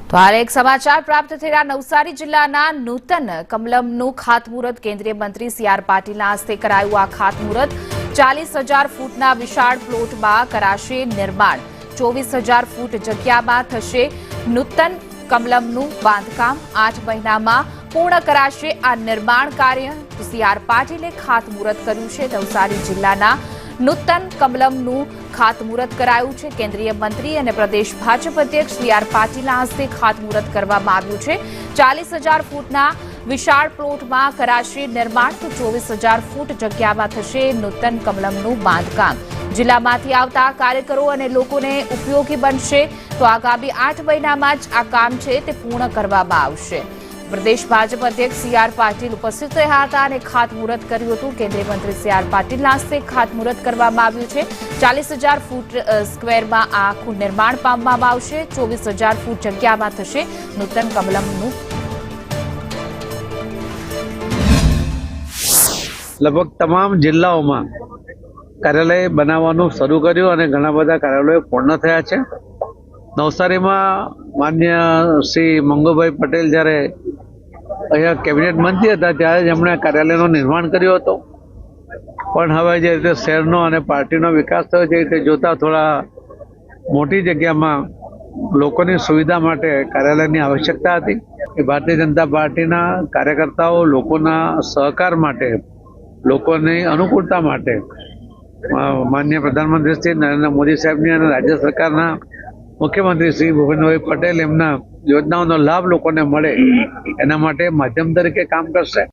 તો હાલ એક સમાચાર પ્રાપ્ત થયા નવસારી જિલ્લાના નૂતન કમલમનું ખાતમુહૂર્ત કેન્દ્રીય મંત્રી સી.આર. પાટીલના હસ્તે કરાયું। આ ખાતમુહૂર્ત 40,000 ફૂટના વિશાળ પ્લોટમાં કરાશે નિર્માણ। 24,000 ફૂટ જગ્યામાં થશે નૂતન કમલમનું બાંધકામ। 8 મહિનામાં પૂર્ણ કરાશે આ નિર્માણ કાર્ય। સી.આર. પાટીલે ખાતમુહૂર્ત કર્યું છે। નવસારી જિલ્લાના નૂતન કમલમનું ખાતમુહૂર્ત કરાયું છે। કેન્દ્રીય મંત્રી અને પ્રદેશ ભાજપ અધ્યક્ષ સી.આર. પાટીલના હસ્તે ખાતમુહૂર્ત કરવામાં આવ્યું છે। 40,000 ફૂટના વિશાળ પ્લોટમાં કરાશે નિર્માણ। તો 24,000 ફૂટ જગ્યામાં થશે નૂતન કમલમનું બાંધકામ। જિલ્લામાંથી આવતા કાર્યકરો અને લોકોને ઉપયોગી બનશે। તો આગામી 8 મહિનામાં જ આ કામ છે તે પૂર્ણ કરવામાં આવશે। પ્રદેશ ભાજપ અધ્યક્ષ સી.આર. પાટીલ ઉપસ્થિત રહ્યા હતા અને ખાતમુહૂર્ત કર્યું હતું। કેન્દ્રીય મંત્રી સી.આર. પાટીલના હસ્તે ખાતમુહૂર્ત કરવામાં આવ્યું છે। 40,000 ફૂટ સ્ક્વેરમાં આ આખું નિર્માણ પામવામાં આવશે। 24,000 ફૂટ જગ્યામાં થશે નૂતન કમલમનું। લગભગ તમામ જિલ્લાઓમાં કાર્યાલય બનાવવાનું શરૂ કર્યું અને ઘણા બધા કાર્યાલયો પૂર્ણ થયા છે। નવસારીમાં માન્ય શ્રી મંગુભાઈ પટેલ જ્યારે અહીંયા કેબિનેટ મંત્રી હતા ત્યારે જ એમણે કાર્યાલયનું નિર્માણ કર્યું હતું। પણ હવે જે રીતે શહેરનો અને પાર્ટીનો વિકાસ થયો છે તે જોતા થોડા મોટી જગ્યામાં લોકોની સુવિધા માટે કાર્યાલયની આવશ્યકતા હતી। એ ભારતીય જનતા પાર્ટીના કાર્યકર્તાઓ લોકોના સહકાર માટે, લોકોની અનુકૂળતા માટે માનનીય પ્રધાનમંત્રી શ્રી નરેન્દ્ર મોદી સાહેબની અને રાજ્ય સરકારના મુખ્યમંત્રી શ્રી ભૂપેન્દ્રભાઈ પટેલ એમના યોજનાઓનો લાભ લોકોને મળે એના માટે માધ્યમ તરીકે કામ કરશે।